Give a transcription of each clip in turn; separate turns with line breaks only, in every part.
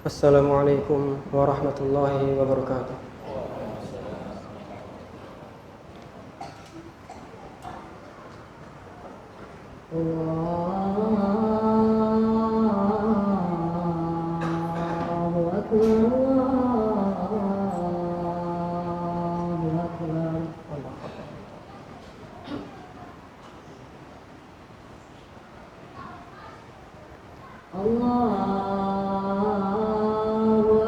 Assalamualaikum warahmatullahi wabarakatuh.
Allahu Akbar, Allahu Akbar. Allahu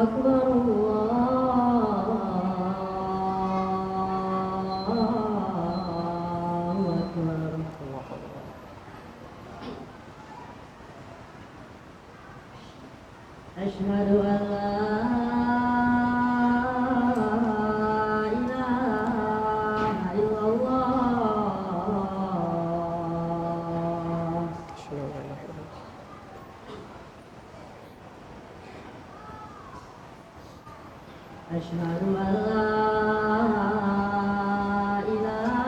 Akbar, Allahu Akbar. Asyhadu an la ilaha illallah. Asyhadu an la ilaha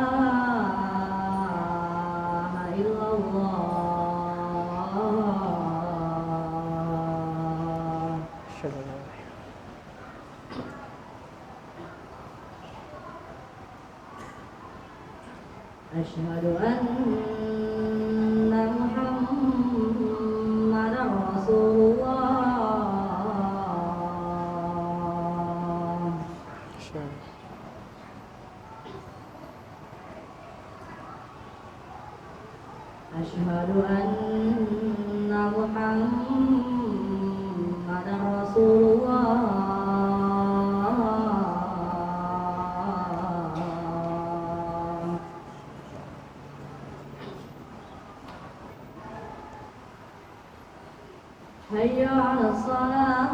illallah. Asyhadu anna Muhammadar Rasulullah. Asyhadu anna Muhammadar Rasulullah. Hayya 'alas salah.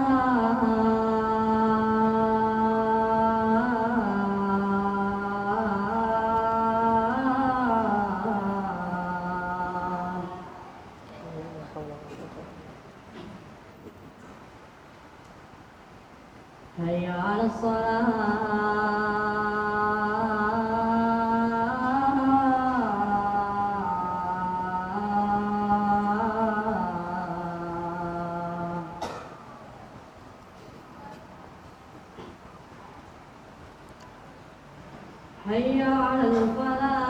Hayya 'alas salah. Hayya 'alal falah.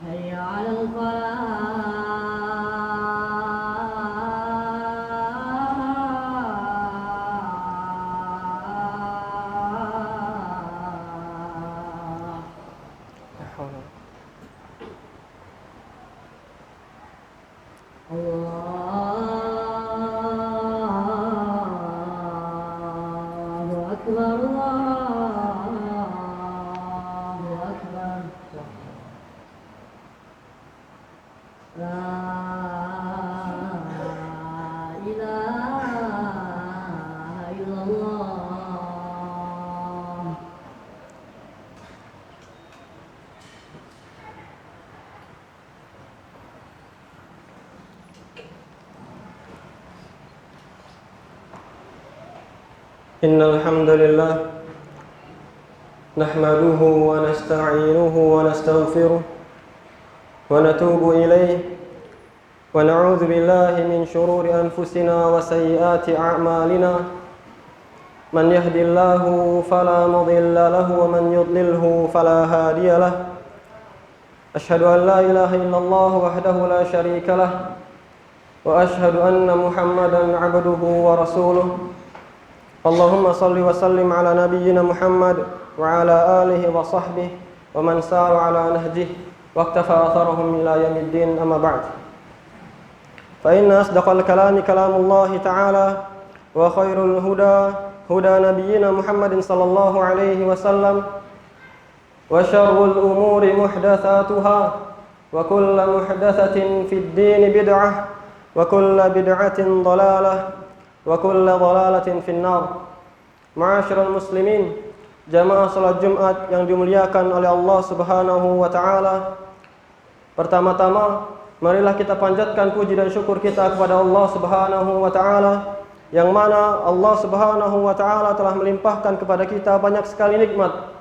Hayya 'alal falah. Allahu Akbar, Allahu Akbar. La ilaha illallah.
Innal hamdalillah nahmaduhu wa nasta'inuhu wa nastaghfiruh wa natubu ilayh wa na'udzu billahi min shururi anfusina wa sayyiati a'malina. Man yahdihillahu fala mudilla lahu wa man yudlilhu fala hadiya lahu. Asyhadu an la ilaha illallah wahdahu la syarika lah wa asyhadu anna Muhammadan 'abduhu wa rasuluh. Allahumma salli wa sallim ala nabiyyina Muhammad wa ala alihi wa sahbihi wa man sara ala nahjihi wa iktafa atharahum ila yaumiddin, amma ba'd. Fa inna asdaqal kalami kalamullah ta'ala wa khairul huda huda nabiyyina Muhammadin sallallahu alaihi wasallam wa syarrul umuri muhdatsatuha wa kullu muhdatsatin fid din bid'ah wa kullu bid'atin dhalalah wa kullu dhalalatin finnar. Ma'asyiral muslimin, jamaah salat Jumat yang dimuliakan oleh Allah Subhanahu wa taala. Pertama-tama marilah kita panjatkan puji dan syukur kita kepada Allah Subhanahu wa taala yang mana Allah Subhanahu wa taala telah melimpahkan kepada kita banyak sekali nikmat.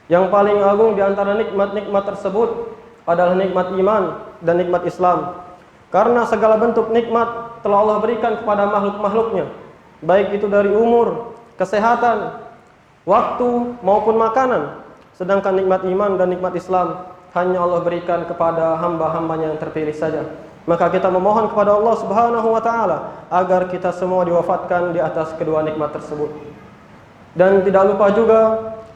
Yang paling agung di antara nikmat-nikmat tersebut adalah nikmat iman dan nikmat Islam. Karena segala bentuk nikmat telah Allah berikan kepada makhluk-makhluknya, baik itu dari umur, kesehatan, waktu maupun makanan. Sedangkan nikmat iman dan nikmat Islam hanya Allah berikan kepada hamba-hambanya yang terpilih saja. Maka kita memohon kepada Allah Subhanahu wa taala agar kita semua diwafatkan di atas kedua nikmat tersebut. Dan tidak lupa juga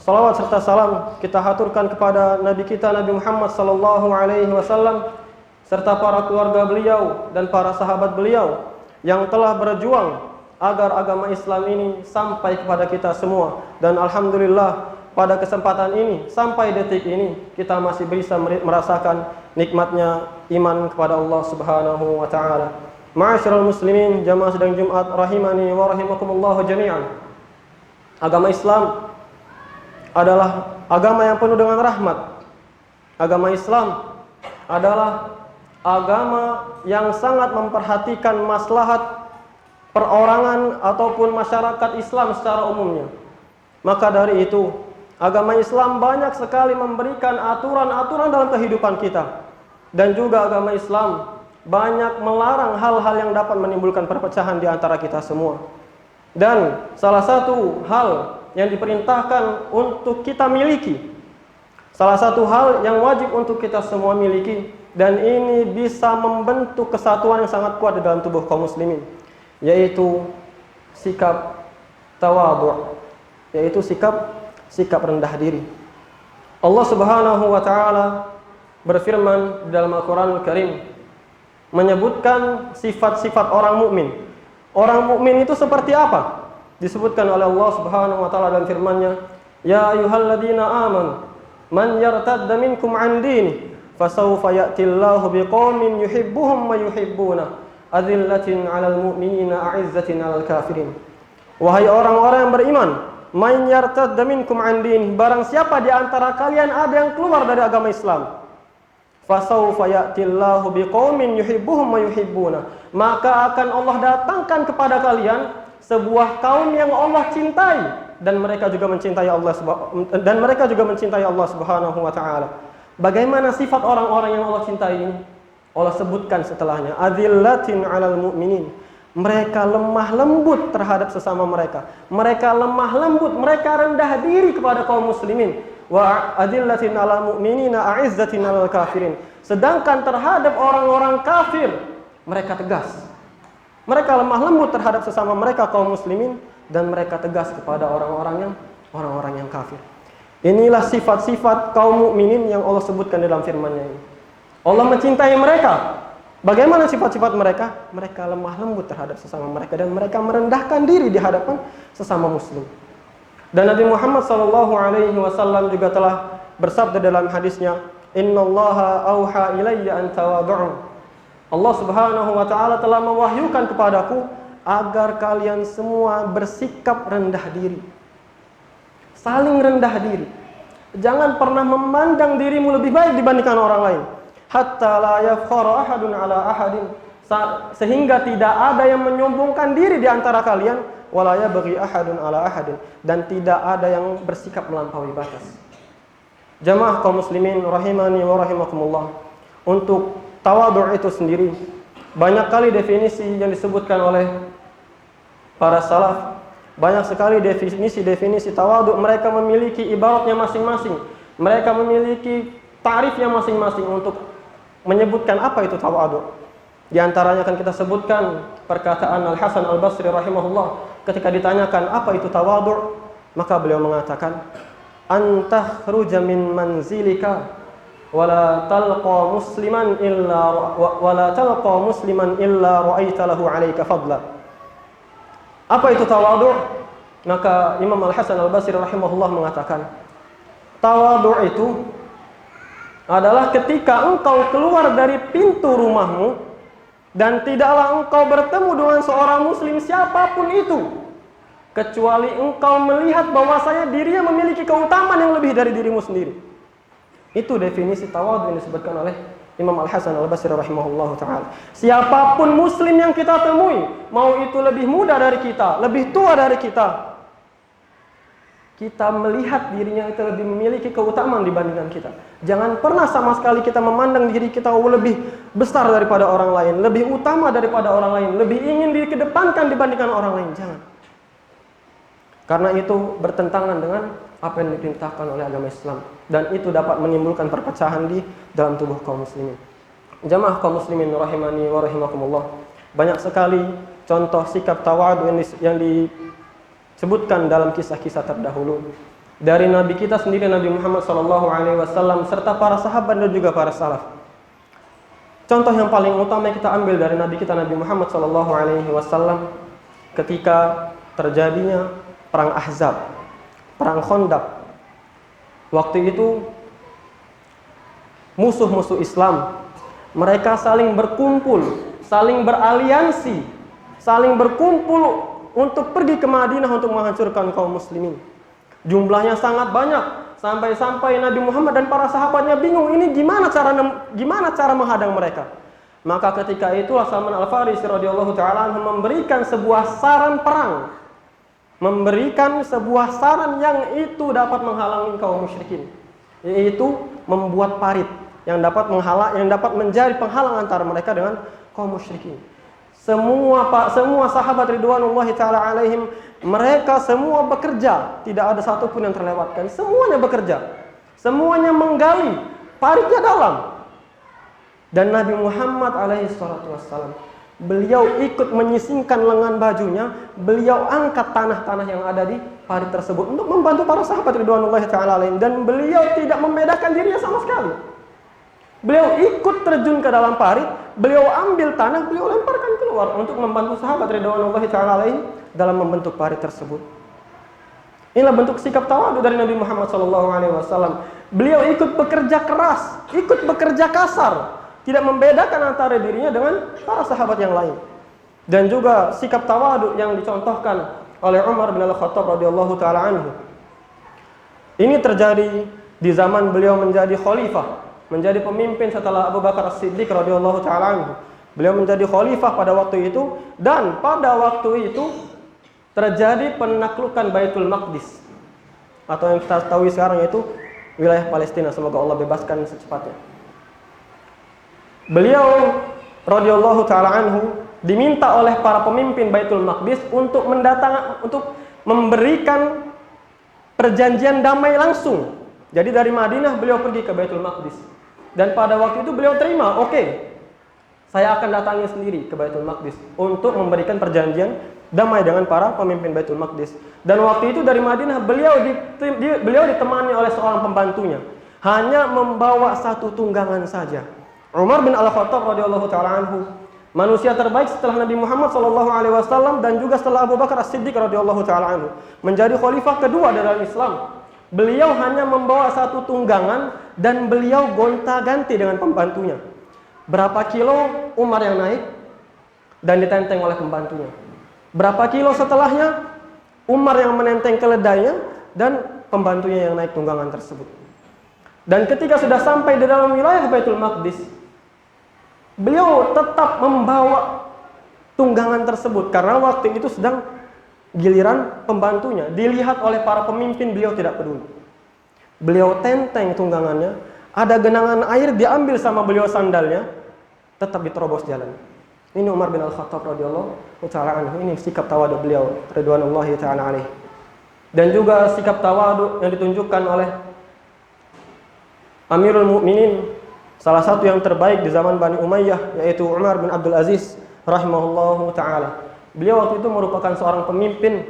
salawat serta salam kita haturkan kepada Nabi kita Nabi Muhammad sallallahu alaihi wasallam serta para keluarga beliau dan para sahabat beliau yang telah berjuang agar agama Islam ini sampai kepada kita semua. Dan alhamdulillah pada kesempatan ini sampai detik ini kita masih bisa merasakan nikmatnya iman kepada Allah Subhanahu wa taala. Ma'asyiral muslimin, jamaah sidang Jumat rahimani wa rahimakumullah jami'an. Agama Islam adalah agama yang penuh dengan rahmat. Agama Islam adalah agama yang sangat memperhatikan maslahat perorangan ataupun masyarakat Islam secara umumnya. Maka dari itu, agama Islam banyak sekali memberikan aturan-aturan dalam kehidupan kita. Dan juga agama Islam banyak melarang hal-hal yang dapat menimbulkan perpecahan di antara kita semua. Dan salah satu hal yang diperintahkan untuk kita miliki, salah satu hal yang wajib untuk kita semua miliki, dan ini bisa membentuk kesatuan yang sangat kuat di dalam tubuh kaum muslimin, yaitu sikap tawadhu', yaitu sikap rendah diri. Allah Subhanahu wa taala berfirman di dalam Al-Qur'anul Karim menyebutkan sifat-sifat orang mukmin. Orang mukmin itu seperti apa? Disebutkan oleh Allah Subhanahu wa taala dalam firman-Nya, "Ya ayyuhalladzina amanu man yartadda minkum 'an dinihi fasawfa ya'tillahu biqaumin yuhibbuhum wa yuhibbuna adzillatin 'alal mu'minina a'izzatin 'alal kafirin." Wahai orang-orang yang beriman, man yartadda minkum 'an dinihi, barang siapa di antara kalian ada yang keluar dari agama Islam, fasawfa ya'tillahu biqaumin yuhibbuhum wa yuhibbuna, maka akan Allah datangkan kepada kalian sebuah kaum yang Allah cintai dan mereka juga mencintai Allah Subhanahu wa taala. Bagaimana sifat orang-orang yang Allah cintai ini? Allah sebutkan setelahnya, adzillatin 'alal mu'minin. Mereka lemah lembut terhadap sesama mereka. Mereka lemah lembut, mereka rendah diri kepada kaum muslimin. Wa adillatin 'alal mu'minina a'izzatin 'alal kafirin. Sedangkan terhadap orang-orang kafir mereka tegas. Mereka lemah lembut terhadap sesama mereka kaum muslimin dan mereka tegas kepada orang-orang yang kafir. Inilah sifat-sifat kaum mukminin yang Allah sebutkan dalam firman-Nya ini. Allah mencintai mereka. Bagaimana sifat-sifat mereka? Mereka lemah lembut terhadap sesama mereka dan mereka merendahkan diri di hadapan sesama muslim. Dan Nabi Muhammad sallallahu alaihi wasallam juga telah bersabda dalam hadisnya, "Innallaha auha ilayya an tawadhu'u." Allah Subhanahu wa taala telah mewahyukan kepadaku agar kalian semua bersikap rendah diri. Saling rendah diri. Jangan pernah memandang dirimu lebih baik dibandingkan orang lain. Hatta la yafkhara ahadun ala ahadin, sehingga tidak ada yang menyombongkan diri di antara kalian, wala yabghi ahadun ala ahadin, dan tidak ada yang bersikap melampaui batas. Jamaah kaum muslimin rahimani wa rahimakumullah. Untuk tawadhu' itu sendiri banyak kali definisi yang disebutkan oleh para salaf. Banyak sekali definisi tawadhu'. Mereka memiliki ibaratnya masing-masing. Mereka memiliki ta'rifnya masing-masing untuk menyebutkan apa itu tawadhu'. Di antaranya akan kita sebutkan perkataan Al-Hasan Al-Basri rahimahullah ketika ditanyakan apa itu tawadhu', maka beliau mengatakan, "Antakhruja min manzilika wala talqa musliman illa ra'aita lahu 'alaika fadla." Apa itu tawadhu'? Maka Imam Al-Hasan Al-Basri rahimahullah mengatakan, tawadhu' itu adalah ketika engkau keluar dari pintu rumahmu dan tidaklah engkau bertemu dengan seorang muslim siapapun itu kecuali engkau melihat bahwasanya dirinya memiliki keutamaan yang lebih dari dirimu sendiri. Itu definisi tawadhu yang disebutkan oleh Imam Al-Hasan Al-Basri rahimahullahu ta'ala. Siapapun muslim yang kita temui, mau itu lebih muda dari kita, lebih tua dari kita, kita melihat dirinya itu lebih memiliki keutamaan dibandingkan kita. Jangan pernah sama sekali kita memandang diri kita lebih besar daripada orang lain, lebih utama daripada orang lain, lebih ingin dikedepankan dibandingkan orang lain. Jangan. Karena itu bertentangan dengan apa yang diperintahkan oleh agama Islam, dan itu dapat menimbulkan perpecahan di dalam tubuh kaum muslimin. Jamaah kaum muslimin rahimani wa rahimakumullah. Banyak sekali contoh sikap tawadu yang disebutkan dalam kisah-kisah terdahulu dari Nabi kita sendiri, Nabi Muhammad SAW, serta para sahabat dan juga para salaf. Contoh yang paling utama yang kita ambil dari Nabi kita, Nabi Muhammad SAW, ketika terjadinya perang Ahzab, perang Khandaq. Waktu itu musuh-musuh Islam mereka saling berkumpul, saling beraliansi, saling berkumpul untuk pergi ke Madinah untuk menghancurkan kaum muslimin. Jumlahnya sangat banyak, sampai-sampai Nabi Muhammad dan para sahabatnya bingung, ini gimana cara menghadang mereka. Maka ketika itulah Salman Al-Farisi radhiyallahu ta'ala memberikan sebuah saran perang, memberikan sebuah saran yang itu dapat menghalangi kaum musyrikin, yaitu membuat parit yang dapat menjadi penghalang antara mereka dengan kaum musyrikin. Semua sahabat ridwanullahi ta'ala alaihim, mereka semua bekerja, tidak ada satupun yang terlewatkan. Semuanya bekerja, semuanya menggali paritnya dalam. Dan Nabi Muhammad alaihi salatu wassalam, beliau ikut menyisingkan lengan bajunya, beliau angkat tanah-tanah yang ada di parit tersebut untuk membantu para sahabat ridwanullahi ta'ala alaihim, dan beliau tidak membedakan dirinya sama sekali. Beliau ikut terjun ke dalam parit, beliau ambil tanah, beliau lemparkan keluar untuk membantu sahabat ridwanullahi ta'ala alaihim dalam membentuk parit tersebut. Inilah bentuk sikap tawadu dari Nabi Muhammad SAW. Beliau ikut bekerja keras, ikut bekerja kasar, tidak membedakan antara dirinya dengan para sahabat yang lain. Dan juga sikap tawadu yang dicontohkan oleh Umar bin Al-Khattab radhiyallahu ta'ala anhu. Ini terjadi di zaman beliau menjadi khalifah, menjadi pemimpin setelah Abu Bakar As-Siddiq radhiyallahu ta'ala anhu. Beliau menjadi khalifah pada waktu itu, dan pada waktu itu terjadi penaklukan Baitul Maqdis, atau yang kita tahu sekarang yaitu wilayah Palestina. Semoga Allah bebaskan secepatnya. Beliau radhiyallahu ta'ala anhu diminta oleh para pemimpin Baitul Maqdis untuk memberikan perjanjian damai langsung. Jadi dari Madinah beliau pergi ke Baitul Maqdis. Dan pada waktu itu beliau terima, oke, saya akan datangi sendiri ke Baitul Maqdis untuk memberikan perjanjian damai dengan para pemimpin Baitul Maqdis. Dan waktu itu dari Madinah beliau ditemani oleh seorang pembantunya, hanya membawa satu tunggangan saja. Umar bin Al-Khattab radhiyallahu ta'ala anhu, manusia terbaik setelah Nabi Muhammad SAW dan juga setelah Abu Bakar As-Siddiq radhiyallahu ta'ala anhu, menjadi khalifah kedua dalam Islam. Beliau hanya membawa satu tunggangan dan beliau gonta-ganti dengan pembantunya. Berapa kilo Umar yang naik dan ditenteng oleh pembantunya. Berapa kilo setelahnya Umar yang menenteng keledainya dan pembantunya yang naik tunggangan tersebut. Dan ketika sudah sampai di dalam wilayah Baitul Maqdis, beliau tetap membawa tunggangan tersebut karena waktu itu sedang giliran pembantunya. Dilihat oleh para pemimpin, beliau tidak peduli. Beliau tenteng tunggangannya, ada genangan air diambil sama beliau sandalnya, tetap diterobos jalan. Ini Umar bin Al-Khattab radhiyallahu ta'ala anhu. Ini sikap tawadu beliau ridwanullahi ta'ala alaihi. Dan juga sikap tawadu yang ditunjukkan oleh Amirul Mukminin, salah satu yang terbaik di zaman Bani Umayyah, yaitu Umar bin Abdul Aziz rahimahullahu ta'ala. Beliau waktu itu merupakan seorang pemimpin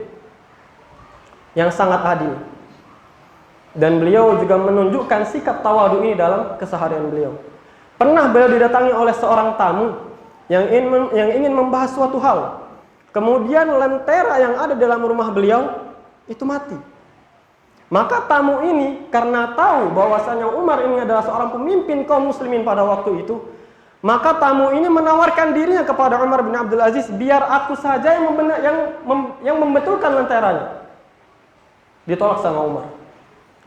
yang sangat adil. Dan beliau juga menunjukkan sikap tawadu ini dalam keseharian beliau. Pernah beliau didatangi oleh seorang tamu yang ingin membahas suatu hal. Kemudian lentera yang ada dalam rumah beliau itu mati. Maka tamu ini karena tahu bahwasanya Umar ini adalah seorang pemimpin kaum muslimin pada waktu itu, maka tamu ini menawarkan dirinya kepada Umar bin Abdul Aziz, biar aku saja yang membetulkan lenteranya. Ditolak sama Umar.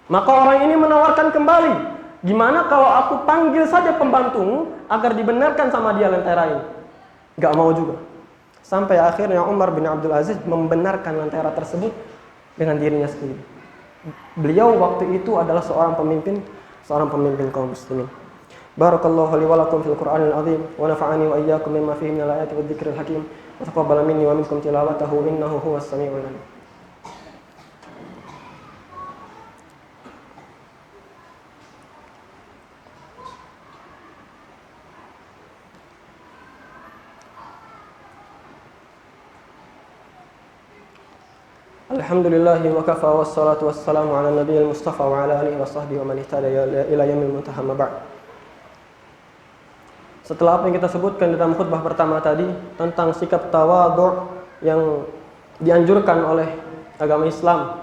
Maka orang ini menawarkan kembali, Gimana kalau aku panggil saja pembantumu agar dibenarkan sama dia lentera ini? Gak mau juga. Sampai akhirnya Umar bin Abdul Aziz membenarkan lentera tersebut dengan dirinya sendiri. Beliau waktu itu adalah seorang pemimpin kaum muslimin. Barakallahu li wa lakum fil Qur'anil azim wa nafa'ani wa iyyakum mimma fihi minal ayati wadh dzikril hakim wa taqabbala minni wa minkum tilawatahu innahu huwas samiul alim. Alhamdulillahi wa kafa wassalatu wassalamu ala nabiyil mustafa wa ala alihi wa sahbihi wa man ihtada ila yaumil muntaha ma ba'd. Setelah apa yang kita sebutkan dalam khutbah pertama tadi tentang sikap tawadhu yang dianjurkan oleh agama Islam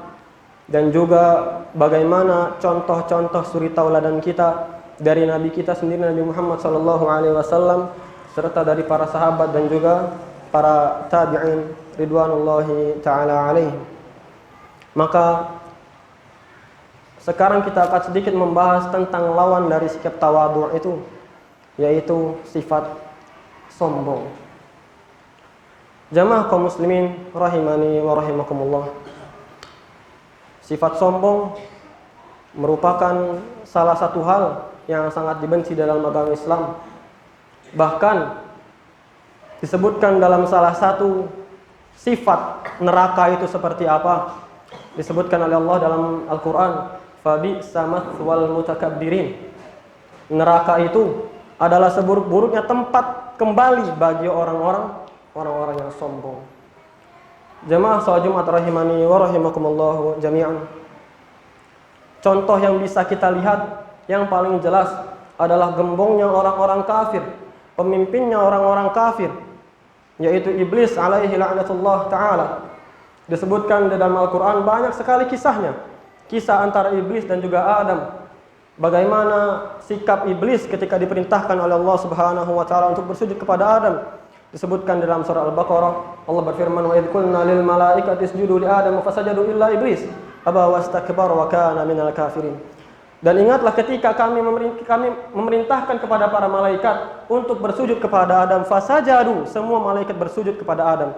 dan juga bagaimana contoh-contoh suri tauladan kita dari nabi kita sendiri Nabi Muhammad sallallahu alaihi wasallam serta dari para sahabat dan juga para tabi'in ridwanullahi taala alaihim. Maka sekarang kita akan sedikit membahas tentang lawan dari sikap tawadhu itu, yaitu sifat sombong. Jamaah kaum muslimin rahimani wa rahimakumullah. Sifat sombong merupakan salah satu hal yang sangat dibenci dalam agama Islam. Bahkan disebutkan dalam salah satu sifat neraka itu seperti apa? Disebutkan oleh Allah dalam Al-Quran, fabi'sa mathwal mutakabbirin. Neraka itu adalah seburuk-buruknya tempat kembali bagi orang-orang yang sombong. Jamaah salat Jumat rahimani wa rahimakumullah jami'an. Contoh yang bisa kita lihat yang paling jelas adalah gembongnya orang-orang kafir, pemimpinnya orang-orang kafir, yaitu iblis alaihi la'natullah ta'ala. Disebutkan dalam Al-Quran banyak sekali kisahnya. Kisah antara iblis dan juga Adam. Bagaimana sikap iblis ketika diperintahkan oleh Allah subhanahu wa ta'ala untuk bersujud kepada Adam. Disebutkan dalam surah Al-Baqarah, Allah berfirman, wa idh qulna lil malaikati isjudu li Adam fasajadu illa iblis aba wastakbara wa kana minal kafirin. Dan ingatlah ketika kami memerintahkan kepada para malaikat untuk bersujud kepada Adam, fasajadu, semua malaikat bersujud kepada Adam,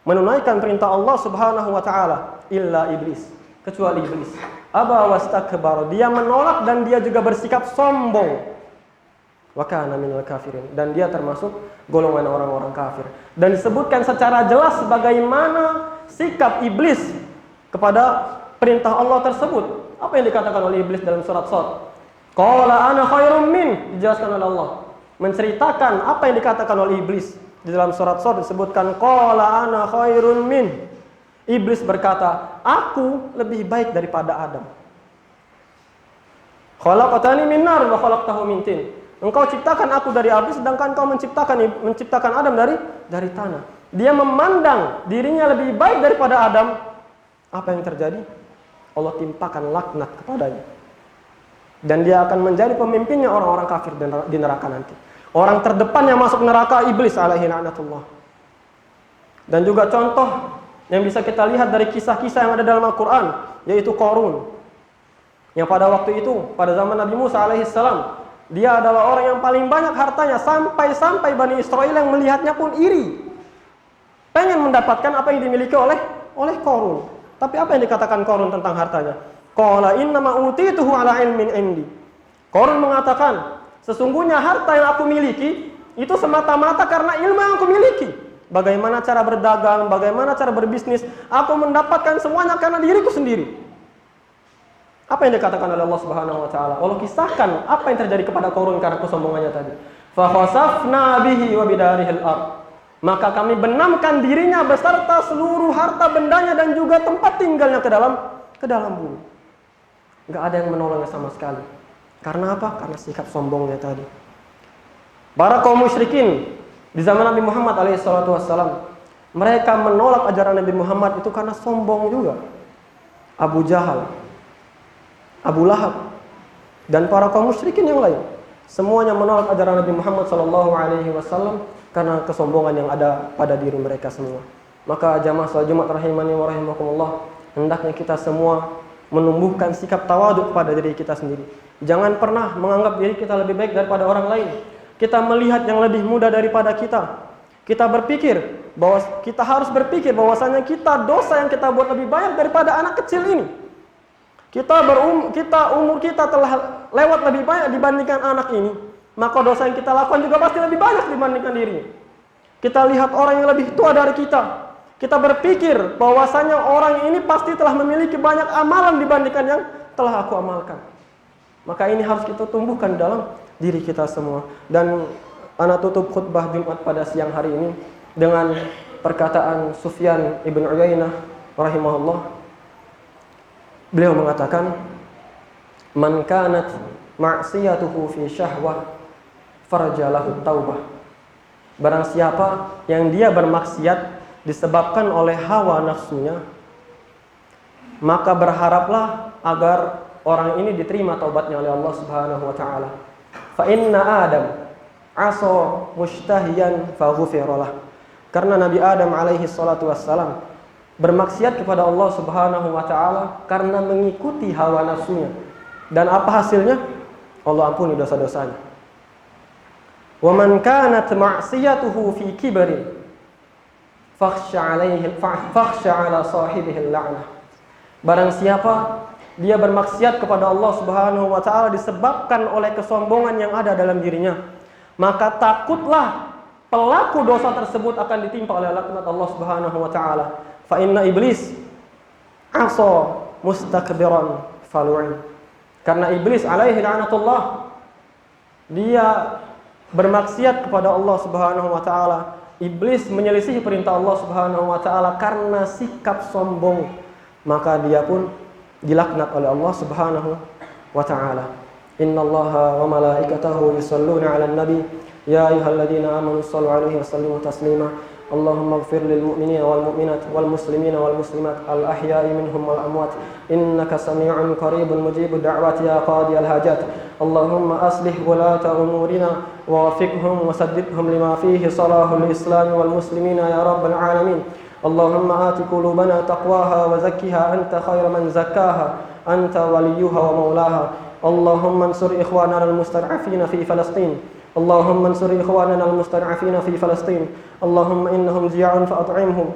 menunaikan perintah Allah subhanahu wa ta'ala, illa iblis, kecuali iblis. Aba wastakbara, dia menolak dan dia juga bersikap sombong. Wa kana minal kafirin, dan dia termasuk golongan orang-orang kafir. Dan disebutkan secara jelas bagaimana sikap iblis kepada perintah Allah tersebut. Apa yang dikatakan oleh iblis dalam surat Shad? Qala ana khairum min, dijelaskan oleh Allah, menceritakan apa yang dikatakan oleh iblis. Di dalam surat Shad disebutkan qala ana khairun min. Iblis berkata, aku lebih baik daripada Adam. Khalaqtani min nar wa khalaqtahu min tin. Engkau ciptakan aku dari api sedangkan engkau menciptakan Adam dari tanah. Dia memandang dirinya lebih baik daripada Adam. Apa yang terjadi? Allah timpakan laknat kepadanya. Dan dia akan menjadi pemimpinnya orang-orang kafir di neraka nanti. Orang terdepan yang masuk neraka iblis alaihi la'natullah. Dan juga contoh yang bisa kita lihat dari kisah-kisah yang ada dalam Al-Quran, yaitu Qarun. Yang pada waktu itu, pada zaman Nabi Musa alaihi salam, dia adalah orang yang paling banyak hartanya, sampai Bani Israel yang melihatnya pun iri. Pengen mendapatkan apa yang dimiliki oleh Qarun. Tapi apa yang dikatakan Qarun tentang hartanya? Qala innama utituhu ala ilmin indi. Qarun mengatakan, sesungguhnya harta yang aku miliki itu semata-mata karena ilmu yang aku miliki. Bagaimana cara berdagang, bagaimana cara berbisnis, aku mendapatkan semuanya karena diriku sendiri. Apa yang dikatakan oleh Allah Subhanahu wa taala? Allah kisahkan apa yang terjadi kepada Qarun karena kesombongannya tadi. Fa khasafna bihi wa bidarihil ard. Maka kami benamkan dirinya beserta seluruh harta bendanya dan juga tempat tinggalnya ke dalam bumi. Enggak ada yang menolongnya sama sekali. Karena apa? Karena sikap sombongnya tadi. Para kaum musyrikin di zaman Nabi Muhammad alaihissalam, mereka menolak ajaran Nabi Muhammad itu karena sombong juga. Abu Jahal, Abu Lahab, dan para kaum musyrikin yang lain, semuanya menolak ajaran Nabi Muhammad SAW karena kesombongan yang ada pada diri mereka semua. Maka jamaah salat Jumat rahimani wa rahimakumullah, hendaknya kita semua menumbuhkan sikap tawadhu pada diri kita sendiri. Jangan pernah menganggap diri kita lebih baik daripada orang lain. Kita melihat yang lebih muda daripada kita. Kita berpikir bahwa kita harus berpikir bahwasanya dosa yang kita buat lebih banyak daripada anak kecil ini. Umur kita telah lewat lebih banyak dibandingkan anak ini, maka dosa yang kita lakukan juga pasti lebih banyak dibandingkan dirinya. Kita lihat orang yang lebih tua dari kita. Kita berpikir bahwasanya orang ini pasti telah memiliki banyak amalan dibandingkan yang telah aku amalkan. Maka ini harus kita tumbuhkan dalam diri kita semua. Dan ana tutup khutbah Jumat pada siang hari ini dengan perkataan Sufyan ibn Uyainah rahimahullah. Beliau mengatakan, "Man kanat ma'siyatuhu fi syahwah farjalahu taubah." Barang siapa yang dia bermaksiat disebabkan oleh hawa nafsunya, maka berharaplah agar orang ini diterima taubatnya oleh Allah Subhanahu wa taala. Fa inna Adam asa mushtahiyan fa ghufiralah. Karena Nabi Adam alaihi salatu wassalam bermaksiat kepada Allah Subhanahu wa taala karena mengikuti hawa nafsunya. Dan apa hasilnya? Allah ampuni dosa-dosanya. Wa man kanat ma'siyatuhu fi kibrin fakhsha 'ala sahibihi al-la'nah. Barang siapa dia bermaksiat kepada Allah Subhanahu wa taala disebabkan oleh kesombongan yang ada dalam dirinya, maka takutlah pelaku dosa tersebut akan ditimpa oleh laknat Allah Subhanahu wa taala. Fa inna iblis asa mustakbiran falu'in. Karena iblis alaihi la'natullah, dia bermaksiat kepada Allah Subhanahu wa taala. Iblis menyelisihi perintah Allah Subhanahu wa taala karena sikap sombong, maka dia pun dilaknat oleh Allah Subhanahu wa taala. Innallaha wa malaikatahu yusholluna 'alan nabi ya ayyuhalladzina amanu shallu 'alaihi wa sallimu taslima. Allahumma ighfir lil mu'minina wal mu'minat wal muslimina wal muslimat al ahya'i minhum wal amwat innaka samii'un qaribun mujibud da'wati ya qadiyal hajat. Allahumma aslih wulata umurina wa waffiqhum wa saddidhum lima fihi salahul islam wal muslimina ya rabbal alamin. Allahumma ati qulubana taqwaha wa zakkiha anta khairu man zakkaha anta waliyuha wa maulaha. Allahumma ansur ikhwanana al-mustad'afina fi Falastin. Allahumma ansur ikhwanana al-mustad'afina fi Falastin. Allahumma innahum jiya'un fa'at'imhum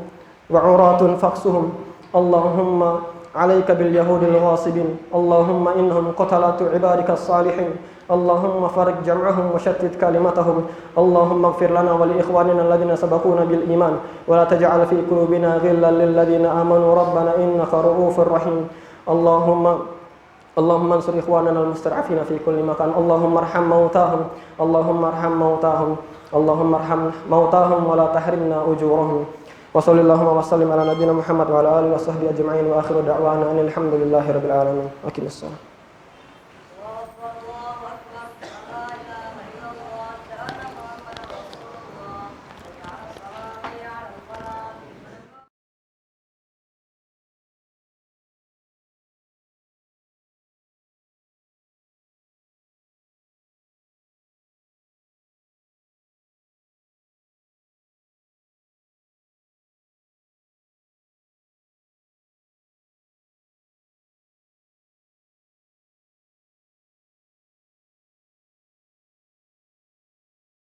wa 'uratun faqsuhum. Allahumma 'alaika bil yahudil ghasibin. Allahumma innahum qatalatu 'ibadika as-salihin. Allahumma farik jam'ahum wa shattit kalimatahum. Allahumma ighfir lana wa li ikhwanina alladhina sabaquna bil iman wa la taj'al fi qulubina ghillan lil ladzina amanu rabbana innaka ra'ufur rahim. Allahumma ansur ikhwanana al-mustad'afina fi kulli makan. Allahumma arham mautahum. Allahumma arham mautahum. Allahumma arham mautahum wa la tahrimna ujurahum. Wa sallallahu wa sallim ala nabiyyina Muhammad wa ala alihi wa sahbihi ajma'in wa akhiru da'wana alhamdulillahi rabbil alamin. Aqimissalam.